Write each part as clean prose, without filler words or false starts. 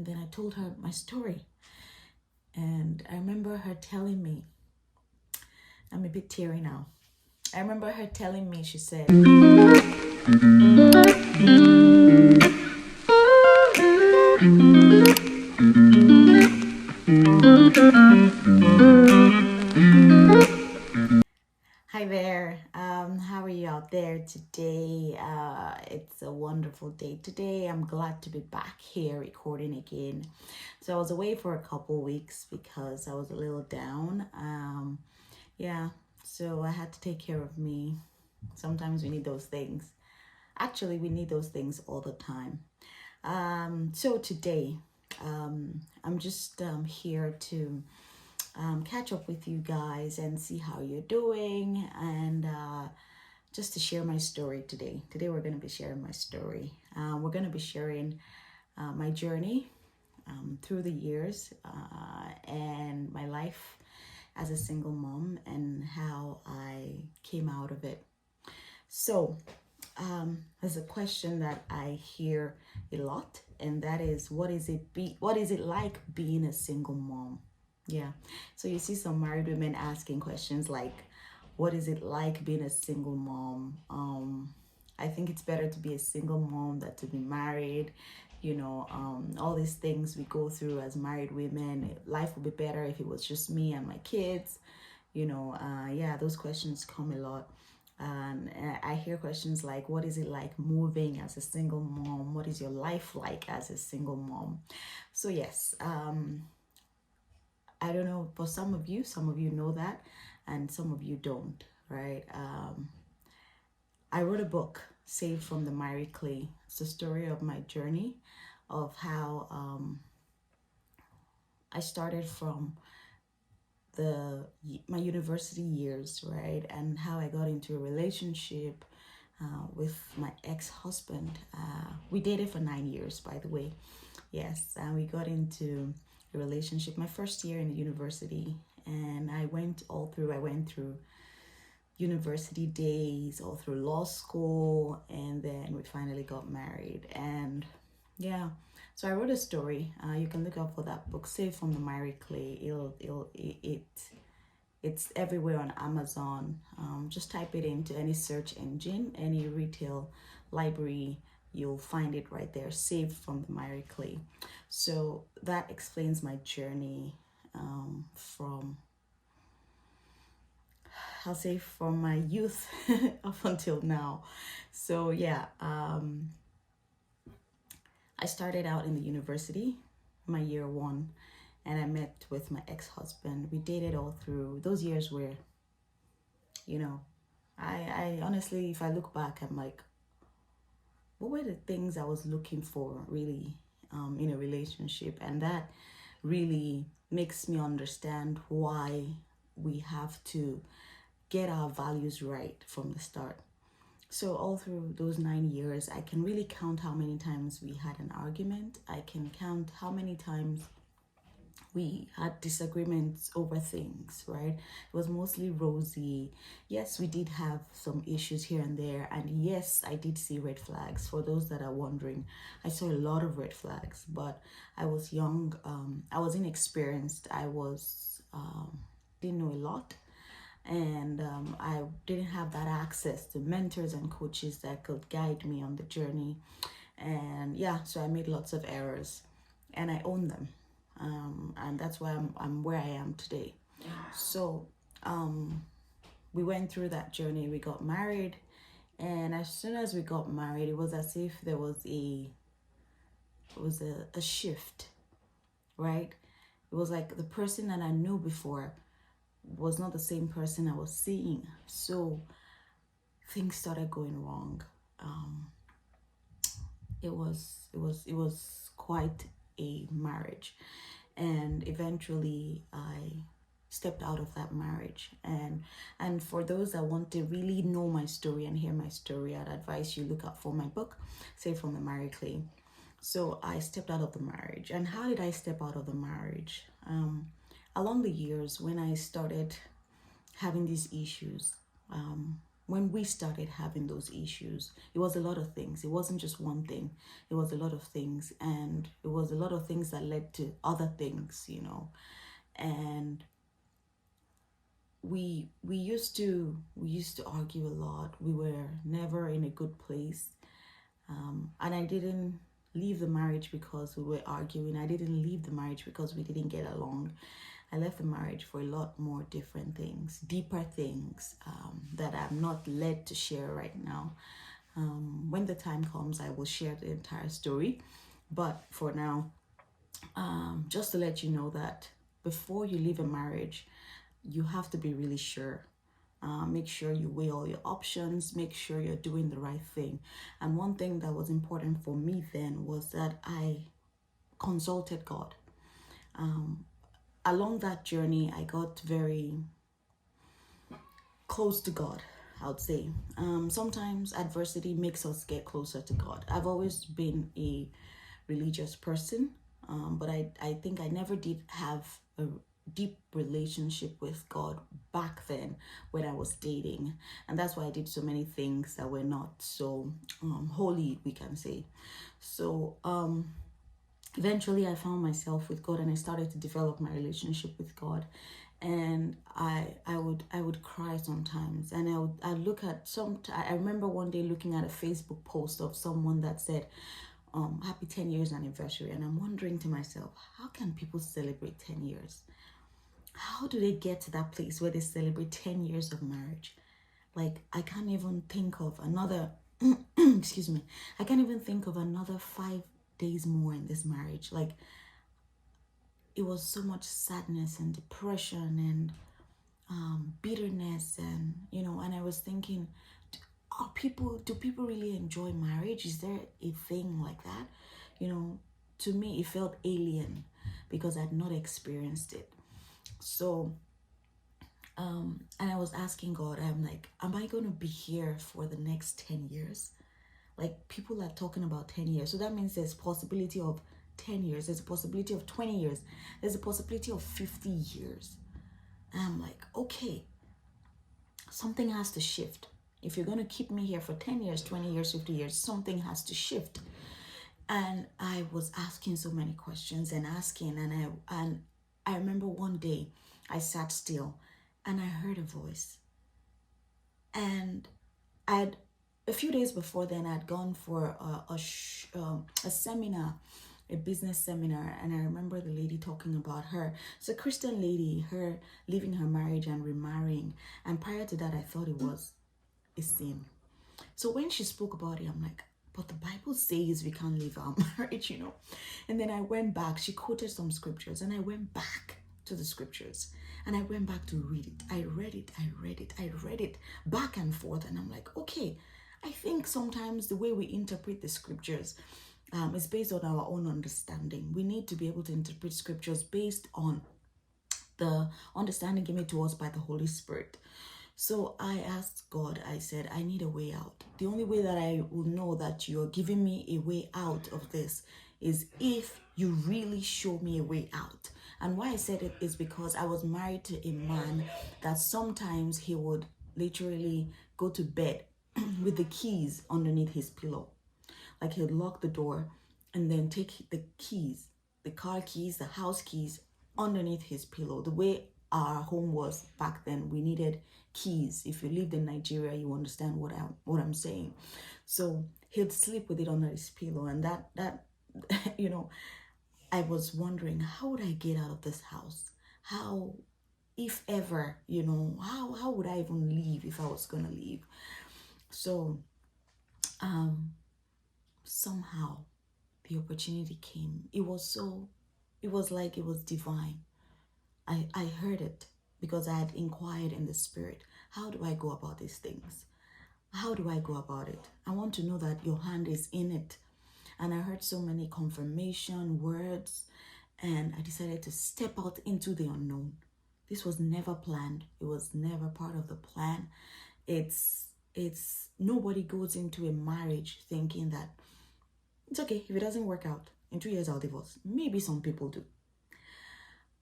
And then I told her my story. And I remember her telling me, I'm a bit teary now. I remember her telling me, she said, hi there. How are you out there today? It's a wonderful day today. I'm glad to be back here recording again. So I was away for a couple weeks because I was a little down. Yeah, so I had to take care of me. Sometimes we need those things. Actually, we need those things all the time. So today, I'm just here to catch up with you guys and see how you're doing, and just to share my story today. Today we're going to be sharing my story. We're going to be sharing my journey through the years and my life as a single mom and how I came out of it. So there's a question that I hear a lot, and that is, what is it like being a single mom? Yeah. So you see some married women asking questions like, what is it like being a single mom? I think it's better to be a single mom than to be married. All these things we go through as married women. Life would be better if it was just me and my kids. Yeah, those questions come a lot. And I hear questions like, what is it like moving as a single mom? What is your life like as a single mom? So yes, I don't know, for some of you know that, and some of you don't, right? I wrote a book, Saved from the Miry Clay. It's the story of my journey, of how I started from my university years, right? And how I got into a relationship with my ex-husband. We dated for 9 years, by the way. Yes, and we got into a relationship my first year in the university, and I went through university days, all through law school, and then we finally got married. And yeah, so I wrote a story. You can look up for that book, Saved from the Miry Clay. It's everywhere on Amazon. Just type it into any search engine, any retail library, you'll find it right there, Saved from the Miry Clay. So that explains my journey from, I'll say, from my youth up until now. So yeah, I started out in the university, my year one, and I met with my ex-husband. We dated all through those years where, you know, I honestly, if I look back, I'm like, what were the things I was looking for really in a relationship? And that really makes me understand why we have to get our values right from the start. So all through those 9 years, I can really count how many times we had an argument. I can count how many times we had disagreements over things, right? It was mostly rosy. Yes, we did have some issues here and there. And yes, I did see red flags. For those that are wondering, I saw a lot of red flags, but I was young. I was inexperienced. I didn't know a lot. And I didn't have that access to mentors and coaches that could guide me on the journey. And yeah, so I made lots of errors, and I own them. And that's why I'm where I am today. So we went through that journey. We got married, and as soon as we got married, it was as if there was a shift, right? It was like the person that I knew before was not the same person I was seeing. So things started going wrong. It was quite a marriage, and eventually I stepped out of that marriage. And for those that want to really know my story and hear my story, I'd advise you look out for my book, Saved from the Miry Clay. So I stepped out of the marriage. And how did I step out of the marriage? Along the years, when I started having these issues, when we started having those issues, it was a lot of things. It wasn't just one thing. It was a lot of things, and it was a lot of things that led to other things, And we used to argue a lot. We were never in a good place. And I didn't leave the marriage because we were arguing. I didn't leave the marriage because we didn't get along. I left the marriage for a lot more different things, deeper things, that I'm not led to share right now. When the time comes, I will share the entire story. But for now, just to let you know that before you leave a marriage, you have to be really sure. Make sure you weigh all your options, make sure you're doing the right thing. And one thing that was important for me then was that I consulted God. Along that journey, I got very close to God, I would say. Sometimes adversity makes us get closer to God. I've always been a religious person, but I think I never did have a deep relationship with God back then when I was dating. And that's why I did so many things that were not so holy, we can say. So eventually I found myself with God, and I started to develop my relationship with God. And I would cry sometimes, and I'd look at I remember one day looking at a Facebook post of someone that said, happy 10 years anniversary. And I'm wondering to myself, how can people celebrate 10 years? How do they get to that place where they celebrate 10 years of marriage? Like, I can't even think of another, excuse me, I can't even think of another 5 days more in this marriage. Like, it was so much sadness and depression and bitterness, and I was thinking, do people really enjoy marriage? Is there a thing like that? To me it felt alien because I'd not experienced it. So and I was asking God, I'm like, am I going to be here for the next 10 years? Like, people are talking about 10 years, so that means there's possibility of 10 years, there's a possibility of 20 years, there's a possibility of 50 years. And I'm like, okay, something has to shift. If you're going to keep me here for 10 years, 20 years, 50 years, something has to shift. And I was asking so many questions and asking, and I remember one day I sat still and I heard a voice. And a few days before then, I'd gone for a seminar, a business seminar, and I remember the lady talking about her. It's a Christian lady, her leaving her marriage and remarrying. And prior to that, I thought it was a sin. So when she spoke about it, I'm like, but the Bible says we can't leave our marriage, And then I went back. She quoted some scriptures, and I went back to the scriptures, and I went back to read it. I read it back and forth, and I'm like, okay, I think sometimes the way we interpret the scriptures is based on our own understanding. We need to be able to interpret scriptures based on the understanding given to us by the Holy Spirit. So I asked God, I said, I need a way out. The only way that I will know that you're giving me a way out of this is if you really show me a way out. And why I said it is because I was married to a man that sometimes he would literally go to bed with the keys underneath his pillow. Like, he'd lock the door and then take the keys, the car keys, the house keys underneath his pillow. The way our home was back then, we needed keys. If you lived in Nigeria, you understand what I'm saying. So he'd sleep with it under his pillow, and that I was wondering, how would I get out of this house? How, if ever, how would I even leave if I was gonna leave? So somehow the opportunity came. It was like it was divine. I heard it because I had inquired in the spirit. How do I go about these things? How do I go about it? I want to know that your hand is in it. And I heard so many confirmation words, and I decided to step out into the unknown. This was never planned. It was never part of the plan. It's nobody goes into a marriage thinking that it's okay, if it doesn't work out, in 2 years I'll divorce. Maybe some people do.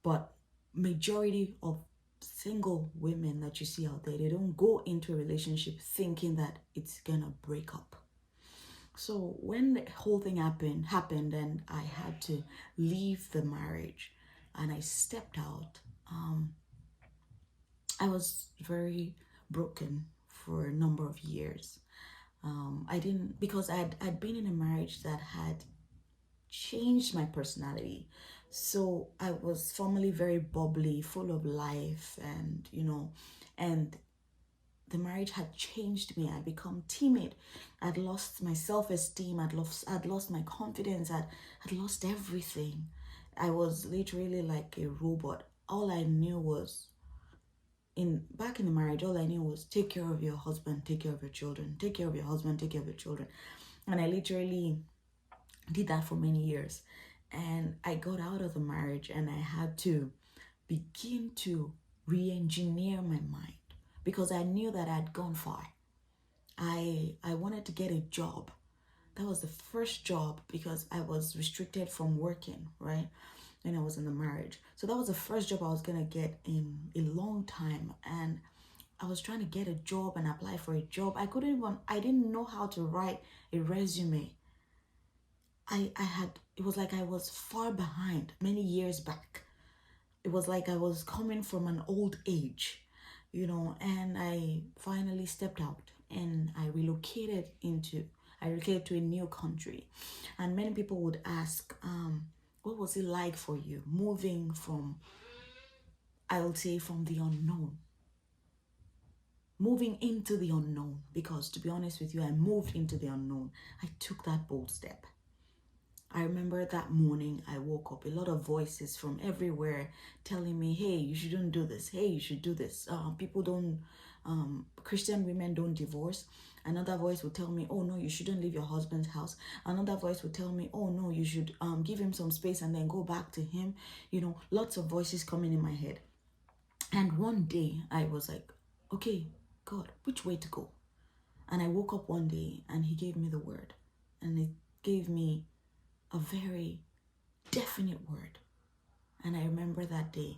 But majority of single women that you see out there, they don't go into a relationship thinking that it's gonna break up. So when the whole thing happened and I had to leave the marriage and I stepped out, I was very broken for a number of years. I didn't, because I'd been in a marriage that had changed my personality. So I was formerly very bubbly, full of life, and and the marriage had changed me. I'd become timid. I'd lost my self-esteem. I'd lost my confidence. I'd lost everything. I was literally like a robot. All I knew was, back in the marriage, all I knew was take care of your husband, take care of your children, take care of your husband, take care of your children. And I literally did that for many years. And I got out of the marriage and I had to begin to re-engineer my mind because I knew that I'd gone far. I wanted to get a job. That was the first job because I was restricted from working, right? When I was in the marriage. So that was the first job I was going to get in a long time. And I was trying to get a job and apply for a job. I didn't know how to write a resume. It was like I was far behind many years back. It was like I was coming from an old age, and I finally stepped out and I relocated to a new country. And many people would ask, what was it like for you moving from, I would say, from the unknown, moving into the unknown? Because to be honest with you, I moved into the unknown. I took that bold step. I remember that morning I woke up, a lot of voices from everywhere telling me, hey, you shouldn't do this. Hey, you should do this. Christian women don't divorce. Another voice would tell me, oh no, you shouldn't leave your husband's house. Another voice would tell me, oh no, you should give him some space and then go back to him. Lots of voices coming in my head. And one day I was like, okay, God, which way to go? And I woke up one day and he gave me the word. And it gave me a very definite word. And I remember that day,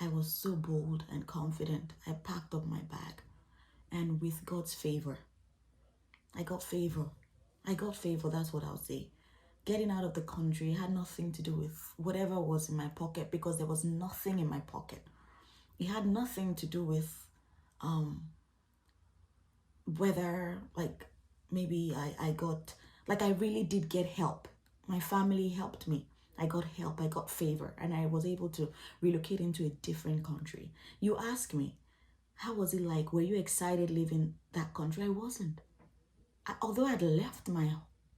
I was so bold and confident. I packed up my bag. And with God's favor, I got favor. That's what I'll say. Getting out of the country had nothing to do with whatever was in my pocket, because there was nothing in my pocket. It had nothing to do with whether, like, maybe I got, like, I really did get help. My family helped me. I got help. I got favor. And I was able to relocate into a different country. You ask me, how was it like? Were you excited leaving that country? I wasn't. Although I'd left my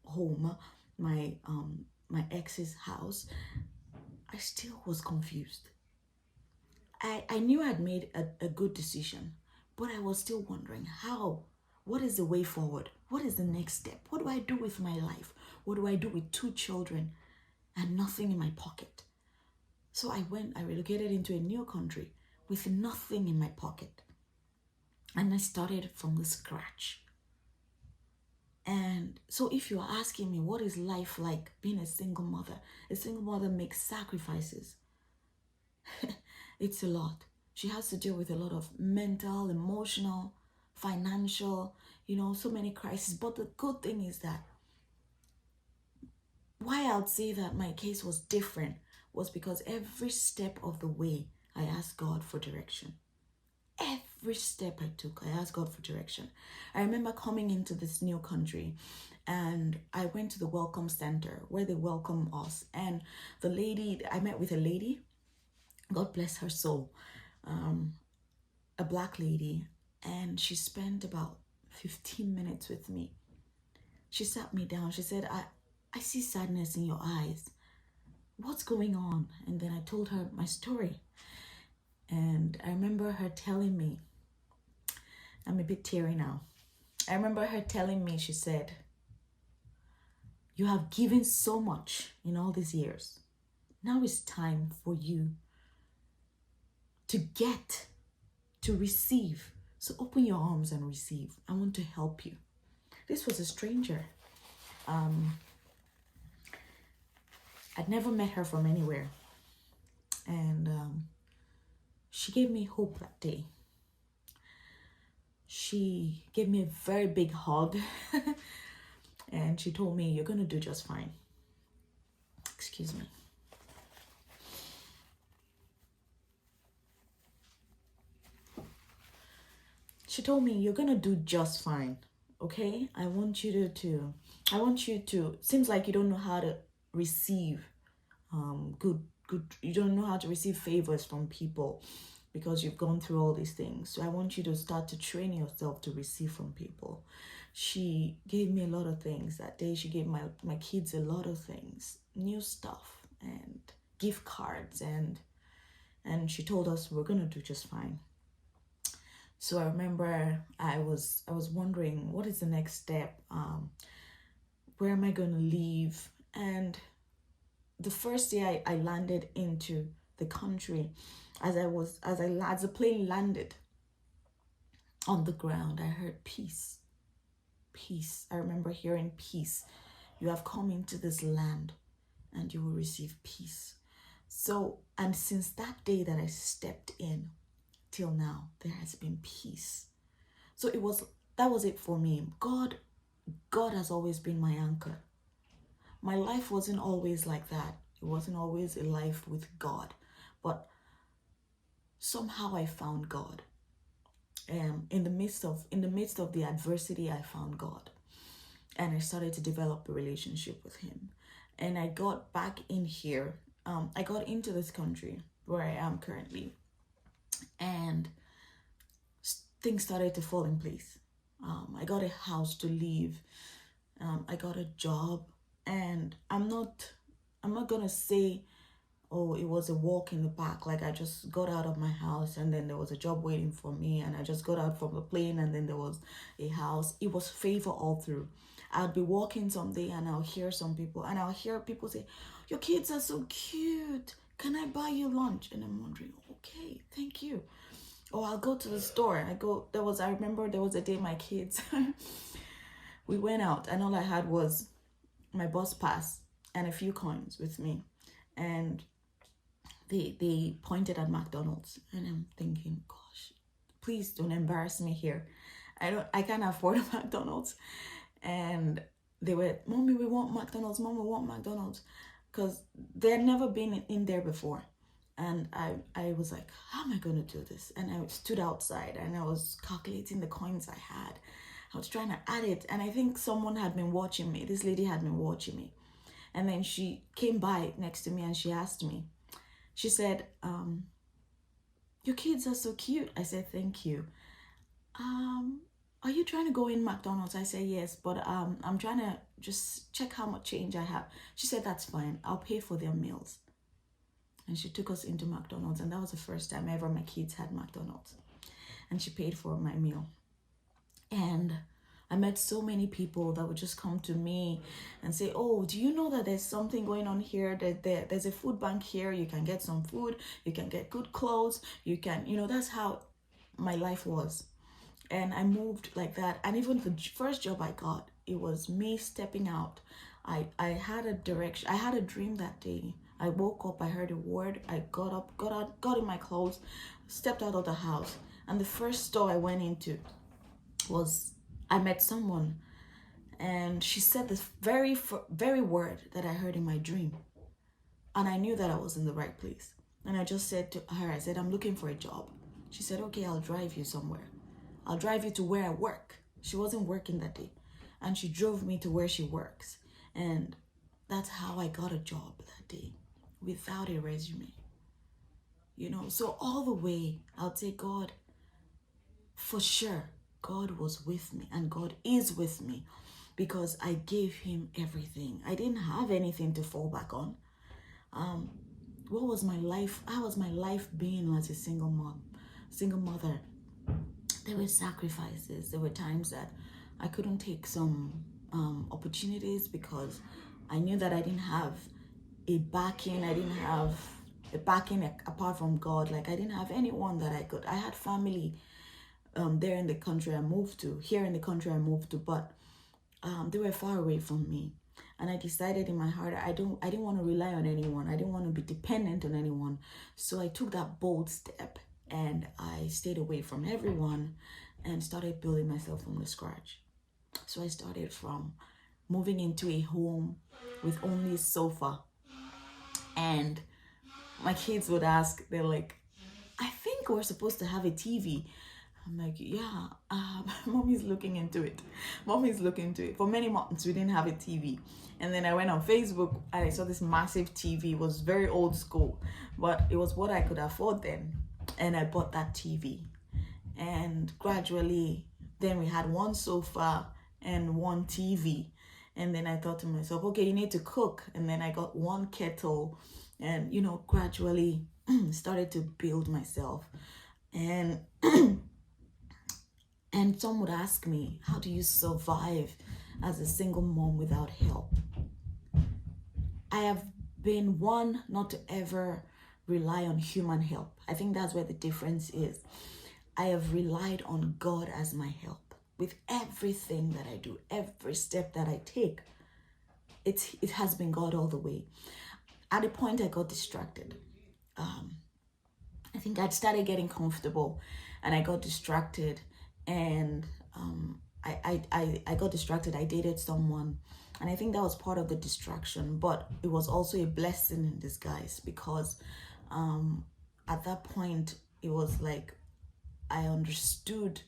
home, my ex's house, I still was confused. I knew I'd made a good decision, but I was still wondering how. What is the way forward? What is the next step? What do I do with my life? What do I do with 2 children and nothing in my pocket? So I relocated into a new country with nothing in my pocket. And I started from the scratch. And so if you're asking me, what is life like being a single mother makes sacrifices. It's a lot. She has to deal with a lot of mental, emotional, financial, so many crises. But the good thing is that why I'd say that my case was different was because every step of the way, I asked God for direction. Every step I took, I asked God for direction. I remember coming into this new country and I went to the welcome center where they welcome us. And I met with a lady, God bless her soul, a black lady, and she spent about 15 minutes with me. She sat me down. She said, I see sadness in your eyes. What's going on? And then I told her my story. And I remember her telling me, I'm a bit teary now. I remember her telling me, she said, you have given so much in all these years. Now it's time for you to receive. So open your arms and receive. I want to help you. This was a stranger. I'd never met her from anywhere. And She gave me hope that day. She gave me a very big hug and she told me, you're going to do just fine. Excuse me. She told me, you're going to do just fine. Okay? I want you to, seems like you don't know how to receive good, you don't know how to receive favors from people because you've gone through all these things. So I want you to start to train yourself to receive from people. She gave me a lot of things that day. She gave my kids a lot of things, new stuff and gift cards, and she told us we're gonna do just fine. So I remember I was wondering, what is the next step? Where am I gonna live? And the first day I landed into the country, as the plane landed on the ground, I heard peace. Peace. I remember hearing peace. You have come into this land and you will receive peace. So, and since that day that I stepped in till now, there has been peace. So that was it for me. God has always been my anchor. My life wasn't always like that. It wasn't always a life with God, but somehow I found God. In the midst of the adversity, I found God, and I started to develop a relationship with Him. And I got back in here. I got into this country where I am currently, and things started to fall in place. I got a house to live. I got a job, and I'm not gonna say, oh, it was a walk in the park. Like I just got out of my house and then there was a job waiting for me, and I just got out from the plane and then there was a house. It was favor all through. I'd be walking someday and I'll hear people say, your kids are so cute. Can I buy you lunch? And I'm wondering, okay, thank you. Or I'll go to the store. I remember there was a day my kids, we went out and all I had was my bus pass and a few coins with me. And they pointed at McDonald's, and I'm thinking, gosh, please don't embarrass me here. I can't afford a McDonald's. And they were, Mommy, we want McDonald's. Mom, we want McDonald's. Because they had never been in there before. And I was like, how am I going to do this? And I stood outside and I was calculating the coins I had. I was trying to add it. And I think someone had been watching me. This lady had been watching me. And then she came by next to me and she asked me, she said, your kids are so cute. I said, thank you. Are you trying to go in McDonald's? I said, yes, but I'm trying to just check how much change I have. She said, that's fine. I'll pay for their meals. And she took us into McDonald's. And that was the first time ever my kids had McDonald's. And she paid for my meal. And I met so many people that would just come to me and say, oh, do you know that there's something going on here? There's a food bank here. You can get some food. You can get good clothes. You can, that's how my life was. And I moved like that. And even the first job I got, it was me stepping out. I had a direction. I had a dream that day. I woke up, I heard a word. I got up, got in my clothes, stepped out of the house. And the first store I went into was, I met someone, and she said this very word that I heard in my dream. And I knew that I was in the right place. And I just said to her, I said, I'm looking for a job. She said, okay, I'll drive you somewhere. I'll drive you to where I work. She wasn't working that day. And she drove me to where she works. And that's how I got a job that day, without a resume. So all the way, I'll say, God, for sure, God was with me, and God is with me, because I gave Him everything. I didn't have anything to fall back on. What was my life? How was my life being as a single mother? There were sacrifices. There were times that I couldn't take some opportunities because I knew that I didn't have a backing. I didn't have a backing apart from God. Like I didn't have anyone that I had family there in the country I moved to, here in the country I moved to, but they were far away from me. And I decided in my heart, I didn't want to rely on anyone. I didn't want to be dependent on anyone. So I took that bold step and I stayed away from everyone and started building myself from the scratch. So I started from moving into a home with only a sofa, and my kids would ask, they're like, I think we're supposed to have a TV. I'm like, yeah, mommy's looking into it. Mommy's looking into it. For many months, we didn't have a TV. And then I went on Facebook and I saw this massive TV. It was very old school, but it was what I could afford then. And I bought that TV. And gradually, then we had one sofa and one TV. And then I thought to myself, okay, you need to cook. And then I got one kettle and, gradually started to build myself. And and some would ask me, how do you survive as a single mom without help? I have been one not to ever rely on human help. I think that's where the difference is. I have relied on God as my help with everything that I do, every step that I take. It has been God all the way. At a point, I got distracted. I think I'd started getting comfortable, and I got distracted, and I got distracted. I dated someone, and I think that was part of the distraction, but it was also a blessing in disguise, because at that point, it was like I understood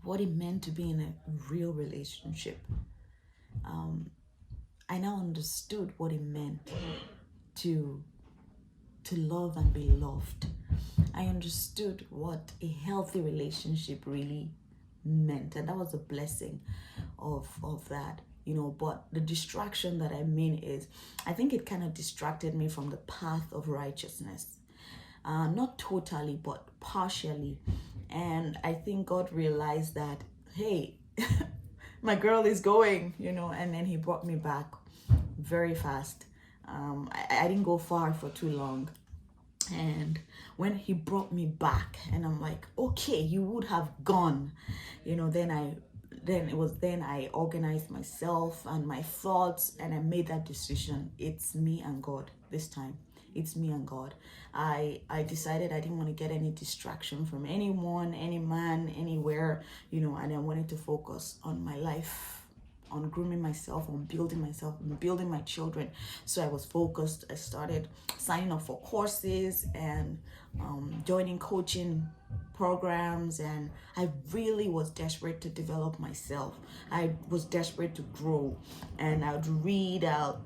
what it meant to be in a real relationship. I now understood what it meant to love and be loved. I understood what a healthy relationship really meant, and that was a blessing of that, but the distraction that I mean is, I think it kind of distracted me from the path of righteousness. Not totally, but partially. And I think God realized that, hey, my girl is going, and then he brought me back very fast. I didn't go far for too long. And when he brought me back, and I'm like, okay, you would have gone, then I organized myself and my thoughts, and I made that decision. It's me and God this time. It's me and God. I decided I didn't want to get any distraction from anyone, any man, anywhere, and I wanted to focus on my life, on grooming myself, on building my children. So I was focused. I started signing up for courses and joining coaching programs, and I really was desperate to develop myself. I was desperate to grow, and I would read out,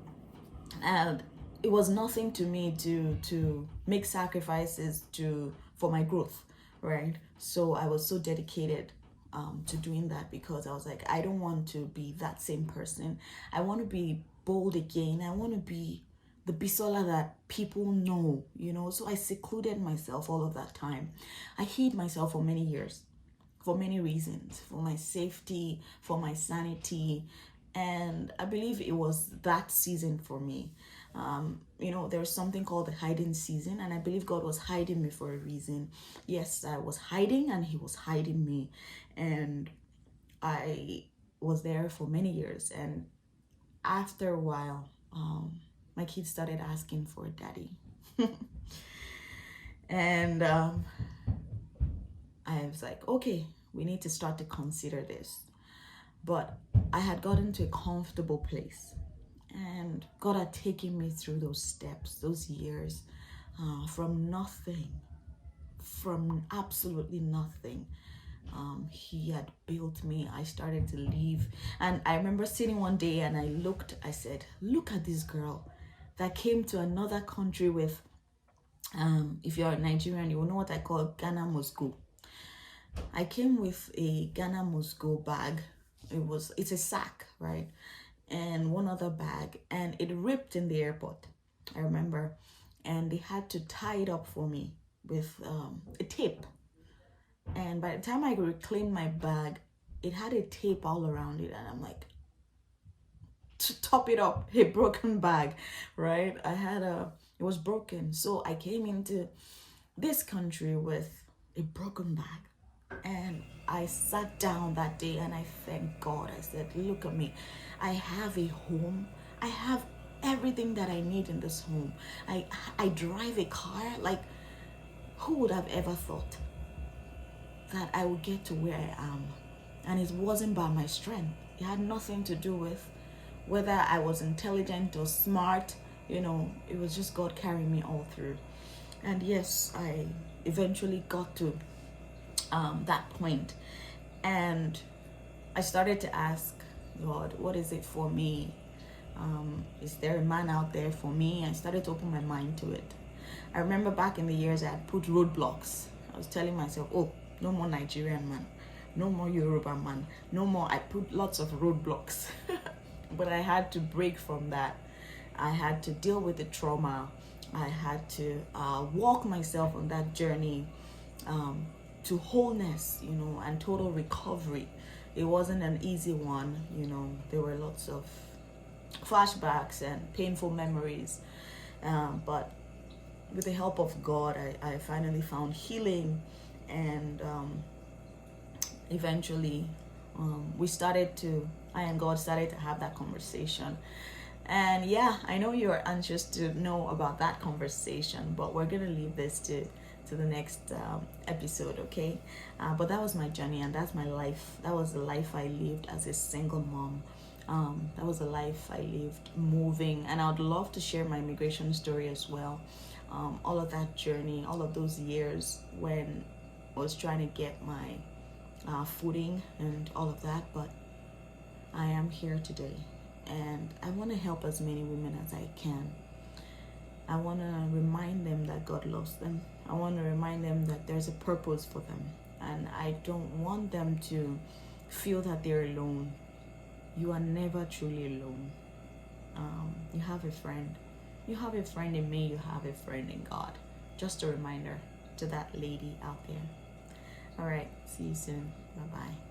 and it was nothing to me to make sacrifices for my growth, right? So I was so dedicated to doing that, because I was like, I don't want to be that same person. I want to be bold again. I want to be the Bisola that people know, So I secluded myself all of that time. I hid myself for many years, for many reasons, for my safety, for my sanity. And I believe it was that season for me. There's something called the hiding season, and I believe God was hiding me for a reason. Yes, I was hiding, and he was hiding me, and I was there for many years. And after a while, my kids started asking for a daddy. And I was like, okay, we need to start to consider this. But I had gotten to a comfortable place, and God had taken me through those steps, those years, from nothing, from absolutely nothing. He had built me. I started to leave. And I remember sitting one day, and I said, look at this girl that came to another country with, if you're a Nigerian, you will know what I call Ghana Moscow. I came with a Ghana Moscow bag. It's a sack, right? And one other bag, and it ripped in the airport, I remember. And they had to tie it up for me with a tape. And by the time I reclaimed my bag, it had a tape all around it. And I'm like, to top it up, a broken bag, right? It was broken. So I came into this country with a broken bag. And I sat down that day, and I thanked God. I said, look at me. I have a home. I have everything that I need in this home. I drive a car. Like, Who would have ever thought that I would get to where I am? And it wasn't by my strength. It had nothing to do with whether I was intelligent or smart. It was just God carrying me all through. And yes, I eventually got to that point, and I started to ask God, what is it for me? Is there a man out there for me? I started to open my mind to it. I remember back in the years I had put roadblocks. I was telling myself, oh, no more Nigerian man, no more Yoruba man, no more. I put lots of roadblocks. But I had to break from that. I had to deal with the trauma. I had to walk myself on that journey to wholeness, and total recovery. It wasn't an easy one. There were lots of flashbacks and painful memories. But with the help of God, I finally found healing, and eventually I and God started to have that conversation. And yeah, I know you're anxious to know about that conversation, but we're going to leave this to the next episode, okay? But that was my journey, and that's my life. That was the life I lived as a single mom. That was the life I lived moving, and I would love to share my immigration story as well. All of that journey, all of those years when I was trying to get my footing and all of that, but I am here today, and I want to help as many women as I can. I want to remind them that God loves them. I want to remind them that there's a purpose for them, and I don't want them to feel that they're alone. You are never truly alone. You have a friend. You have a friend in me. You have a friend in God. Just a reminder to that lady out there. All right. See you soon. Bye-bye.